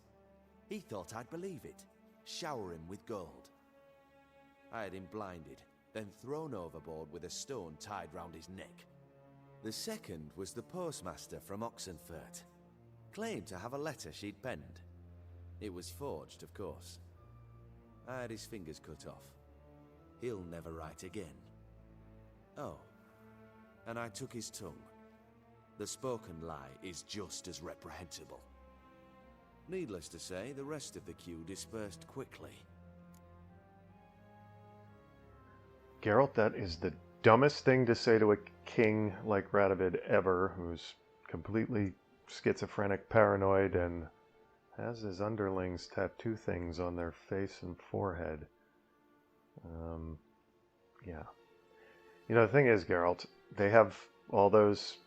S15: He thought I'd believe it, shower him with gold. I had him blinded, then thrown overboard with a stone tied round his neck. The second was the postmaster from Oxenfurt. Claimed to have a letter she'd penned. It was forged, of course. I had his fingers cut off. He'll never write again. Oh, and I took his tongue. The spoken lie is just as reprehensible. Needless to say, the rest of the queue dispersed quickly.
S1: Geralt, that is the dumbest thing to say to a king like Radovid ever, who's completely schizophrenic, paranoid, and has his underlings tattoo things on their face and forehead. Yeah. You know, the thing is, Geralt, they have all those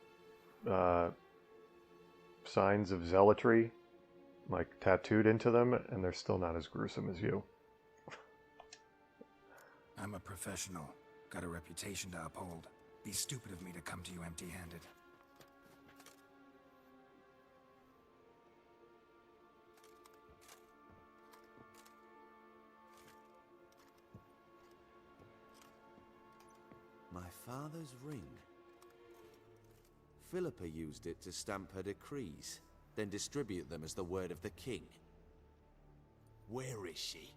S1: signs of zealotry, like, tattooed into them, and they're still not as gruesome as you.
S13: I'm a professional. Got a reputation to uphold. Be stupid of me to come to you empty-handed.
S15: My father's ring. Philippa used it to stamp her decrees, then distribute them as the word of the king. Where is she?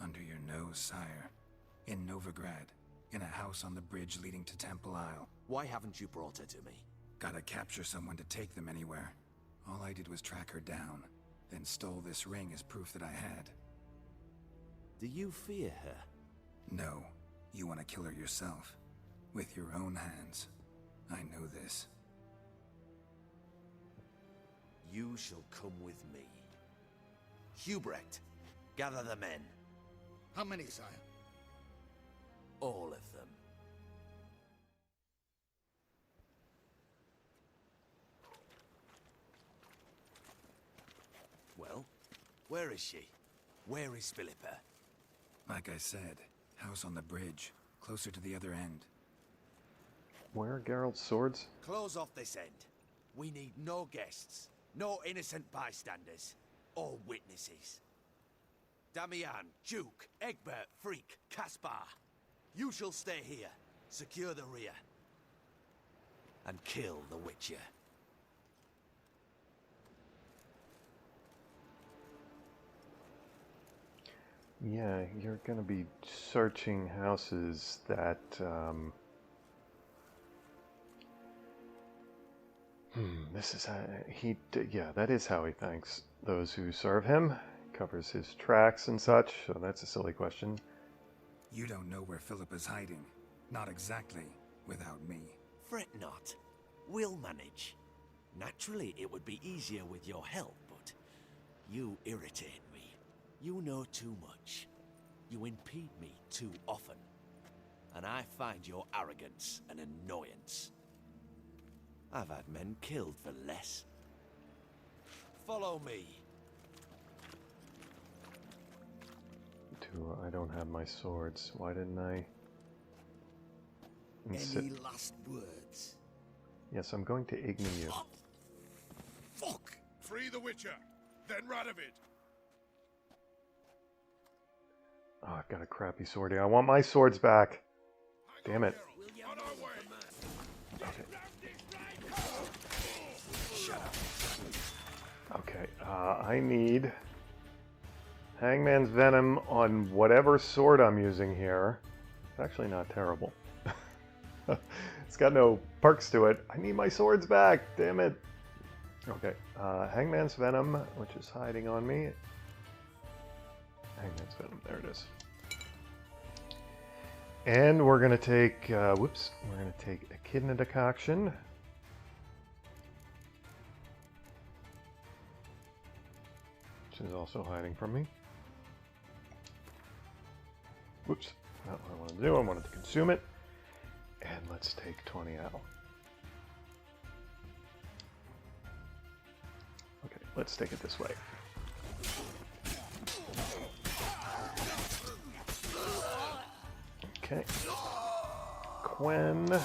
S13: Under your nose, sire. In Novigrad. In a house on the bridge leading to Temple Isle.
S15: Why haven't you brought her to me?
S13: Gotta capture someone to take them anywhere. All I did was track her down, then stole this ring as proof that I had.
S15: Do you fear her?
S13: No. You want to kill her yourself. With your own hands. I know this.
S15: You shall come with me. Hubrecht, gather the men.
S9: How many, sire?
S15: All of them. Well, where is she? Where is Philippa?
S13: Like I said, house on the bridge, closer to the other end.
S1: Where are Geralt's swords?
S15: Close off this end. We need no guests, no innocent bystanders, or witnesses. Damian, Duke, Egbert, Freak, Caspar. You shall stay here, secure the rear, and kill the Witcher.
S1: Yeah, you're gonna be searching houses that, this is how yeah, that is how he thanks those who serve him. Covers his tracks and such, so that's a silly question.
S13: You don't know where Philippa's hiding. Not exactly, without me.
S10: Fret not. We'll manage. Naturally, it would be easier with your help, but you irritate me. You know too much. You impede me too often. And I find your arrogance an annoyance. I've had men killed for less. Follow me.
S1: I don't have my swords. Why didn't I?
S10: Any last words?
S1: Yes, I'm going to ignore you.
S11: Fuck! Free the Witcher, then Radovid.
S1: Oh, I've got a crappy sword here. I want my swords back. Damn it. Okay, I need Hangman's Venom on whatever sword I'm using here. It's actually not terrible. It's got no perks to it. I need my swords back, damn it. Okay, Hangman's Venom, which is hiding on me. Hangman's Venom, there it is. And we're gonna take, whoops, we're gonna take Echidna Decoction. Which is also hiding from me. Whoops, not what I wanted to do, I wanted to consume it. And let's take 20 Al. Okay, let's take it this way. Okay. Quen.
S11: All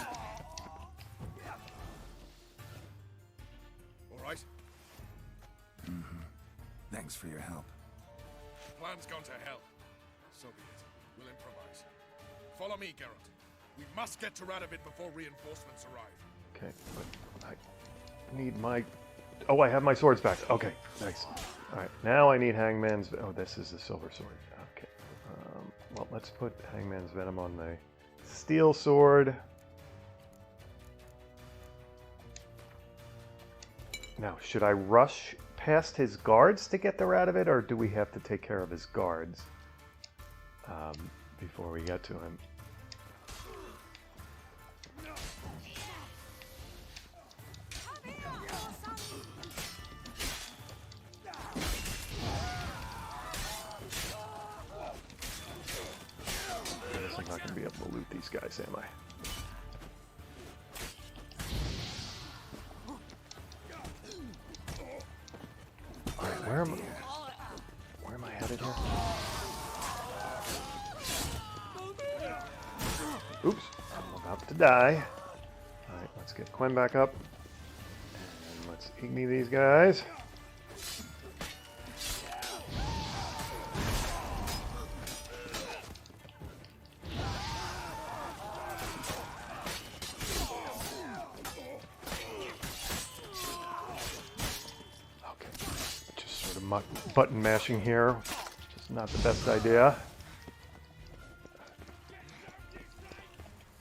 S11: right?
S13: Mm-hmm. Thanks for your help.
S11: Plan's gone to hell. So be it. We'll improvise. Follow me, Geralt. We must get to Radovid before reinforcements arrive.
S1: Okay, but I need my... Oh, I have my swords back. Okay, nice. Alright, now I need Hangman's... Oh, this is the silver sword. Okay. Well, let's put Hangman's Venom on the steel sword. Now, should I rush past his guards to get the Radovid, or do we have to take care of his guards before we get to him? I'm not going to be able to loot these guys, am I? Alright, where am I headed here? Oops, I'm about to die. Alright, let's get Quen back up. And let's igni these guys. Button mashing here, which is not the best idea.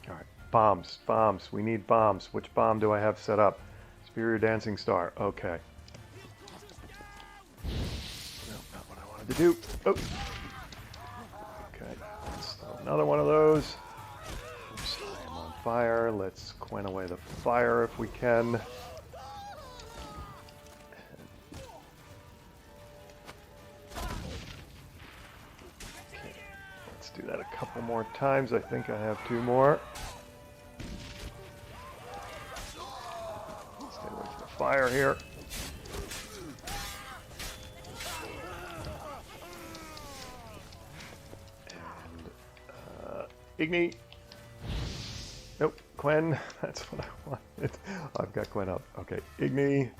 S1: Alright, bombs. We need bombs. Which bomb do I have set up? Superior Dancing Star. Okay. No, not what I wanted to do. Oh. Okay, let's throw another one of those. Oops, I am on fire. Let's Quen away the fire if we can. Do that a couple more times. I think I have 2 more. Stay away from the fire here. And igni. Nope, Quen. That's what I wanted. I've got Quen up. Okay, igni.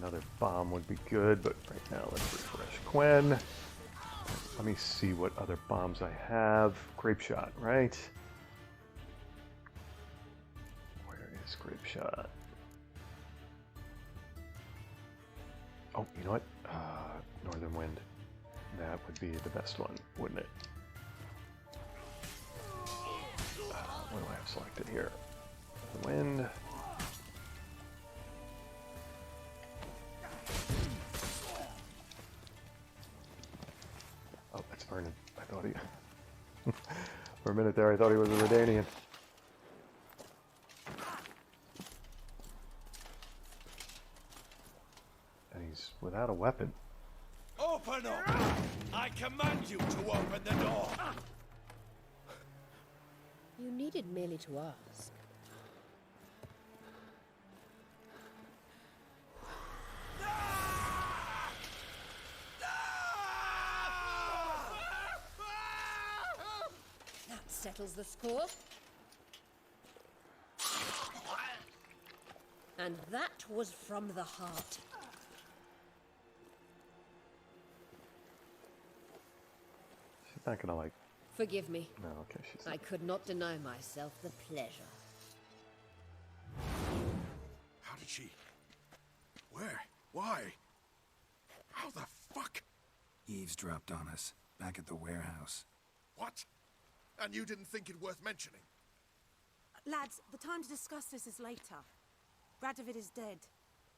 S1: Another bomb would be good, but right now let's refresh Quen. Let me see what other bombs I have. Grape Shot, right? Where is Grape Shot? Oh, you know what? Northern Wind. That would be the best one, wouldn't it? What do I have selected here? The Wind. Vernon. I thought he... For a minute there, I thought he was a Redanian. And he's without a weapon.
S10: Open up! I command you to open the door!
S4: You needed merely to ask. Settles the score. And that was from the heart.
S1: She's not gonna like...
S4: Forgive me.
S1: No, okay, she's not.
S4: I could not deny myself the pleasure.
S11: How did she... Where? Why? How the fuck?
S13: Eavesdropped on us, back at the warehouse.
S11: What? And you didn't think it worth mentioning?
S16: Lads, the time to discuss this is later. Radovid is dead.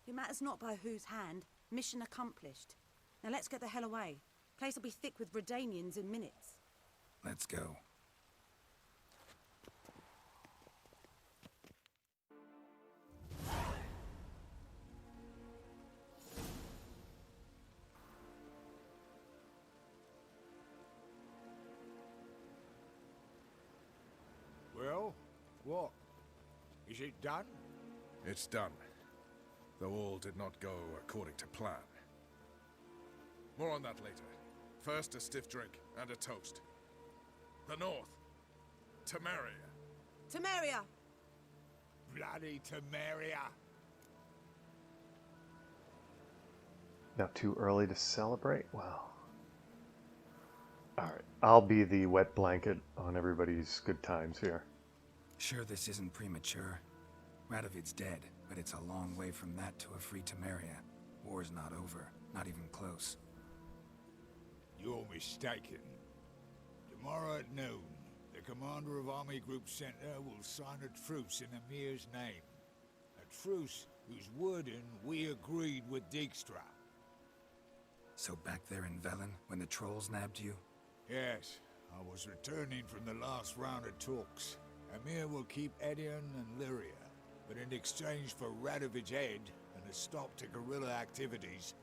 S16: It matters not by whose hand. Mission accomplished. Now let's get the hell away. Place will be thick with Redanians in minutes.
S13: Let's go.
S9: Well, what? Is it done?
S11: It's done. Though all did not go according to plan. More on that later. First, a stiff drink and a toast. The North. Temeria.
S16: Temeria!
S9: Bloody Temeria!
S1: Not too early to celebrate? Wow. Alright, I'll be the wet blanket on everybody's good times here.
S13: Sure this isn't premature. Radovid's dead, but it's a long way from that to a free Temeria. War's not over, not even close.
S9: You're mistaken. Tomorrow at noon, the commander of Army Group Center will sign a truce in Emir's name. A truce whose wording we agreed with Dijkstra.
S13: So back there in Velen, when the trolls nabbed you?
S9: Yes, I was returning from the last round of talks. Emir will keep Edion and Lyria, but in exchange for Radovid's head and a stop to guerrilla activities,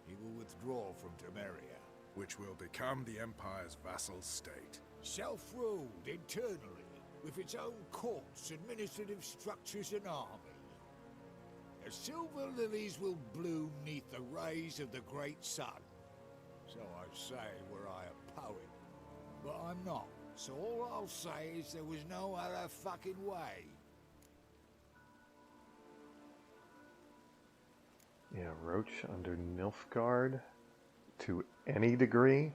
S9: he will withdraw from Temeria.
S11: Which will become the Empire's vassal state.
S9: Self-ruled internally, with its own courts, administrative structures and army. The silver lilies will bloom neath the rays of the great sun. So I say were I a poet. But I'm not, so all I'll say is there was no other fucking way.
S1: Yeah, Roach under Nilfgaard. To any degree,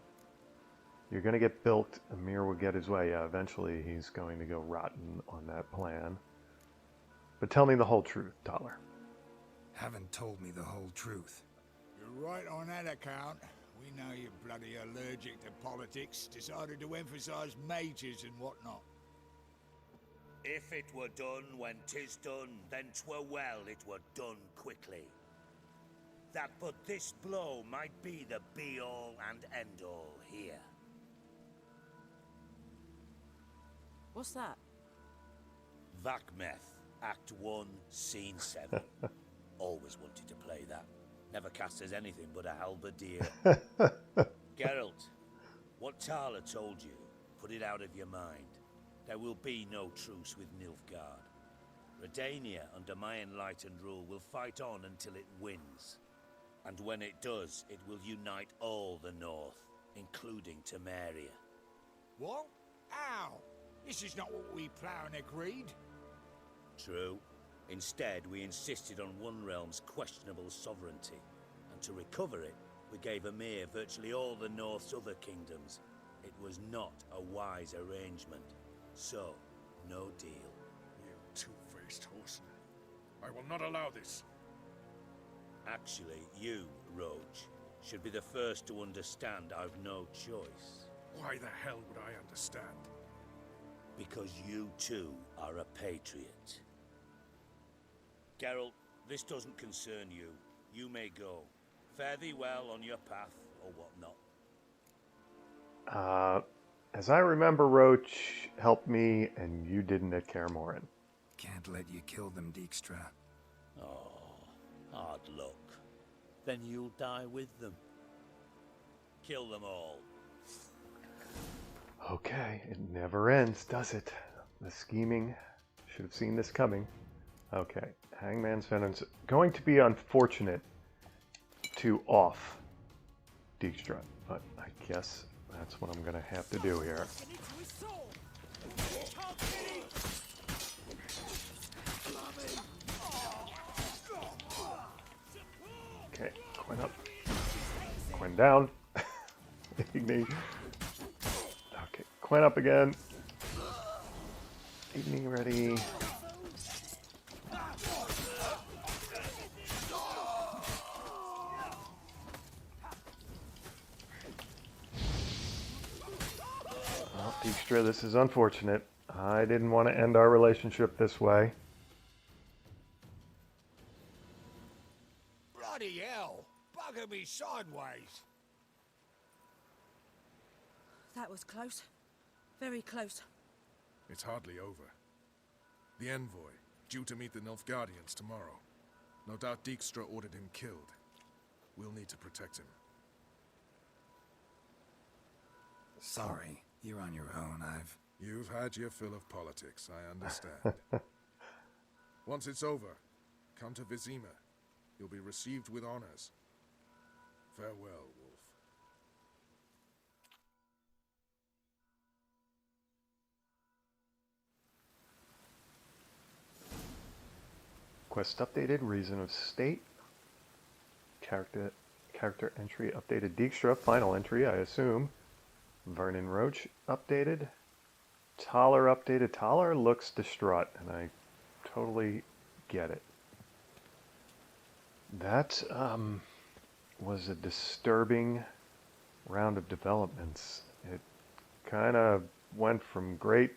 S1: you're going to get built. Emir will get his way. Yeah, eventually he's going to go rotten on that plan. But tell me the whole truth, Dollar.
S13: Haven't told me the whole truth.
S9: You're right on that account. We know you're bloody allergic to politics. Decided to emphasize majors and whatnot.
S12: If it were done when 'tis done, then 'twere well it were done quickly. That but this blow might be the be-all and end-all here.
S16: What's that?
S12: Vakmeth, Act 1, Scene 7. Always wanted to play that. Never cast as anything but a halberdier. Geralt, what Tala told you, put it out of your mind. There will be no truce with Nilfgaard. Redania, under my enlightened rule, will fight on until it wins. And when it does, it will unite all the North, including Temeria.
S9: What? How? This is not what we planned and agreed.
S12: True. Instead, we insisted on one realm's questionable sovereignty. And to recover it, we gave Emir virtually all the North's other kingdoms. It was not a wise arrangement. So, no deal.
S11: You two-faced horseman. I will not allow this.
S12: Actually, you, Roach, should be the first to understand I've no choice.
S11: Why the hell would I understand?
S12: Because you too are a patriot. Geralt, this doesn't concern you. You may go. Fare thee well on your path, or whatnot.
S1: As I remember, Roach helped me, and you didn't at Kaer Morhen.
S13: Can't let you kill them, Dijkstra.
S12: Oh, hard luck. Then you'll die with them. Kill them all.
S1: Okay, it never ends, does it? The scheming. Should have seen this coming. Okay, Hangman's Vengeance. Going to be unfortunate to off Dijkstra, but I guess that's what I'm going to have to do here. Okay, Quinn up. Quinn down. Igni. Okay, Quinn up again. Igni ready. Dijkstra, this is unfortunate. I didn't want to end our relationship this way.
S9: Bloody hell! Bugger me sideways!
S16: That was close. Very close.
S11: It's hardly over. The envoy, due to meet the Nilfgaardians tomorrow. No doubt Dijkstra ordered him killed. We'll need to protect him.
S13: Sorry, you're on your own.
S11: You've had your fill of politics, I understand. Once it's over, come to Vizima. You'll be received with honors. Farewell, Wolf.
S1: Quest updated, reason of state. Character entry updated. Dijkstra, final entry, I assume. Vernon Roach updated. Taller updated. Taller looks distraught, and I totally get it. That was a disturbing round of developments. It kind of went from great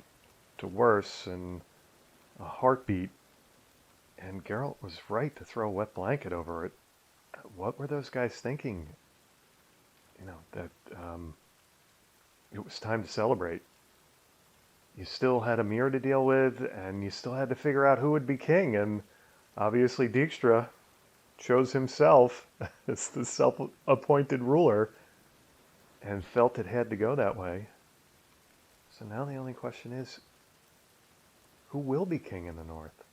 S1: to worse in a heartbeat, and Geralt was right to throw a wet blanket over it. What were those guys thinking? You know, that it was time to celebrate. You still had Emir to deal with, and you still had to figure out who would be king, and obviously Dijkstra chose himself as the self-appointed ruler and felt it had to go that way. So now the only question is, who will be king in the north?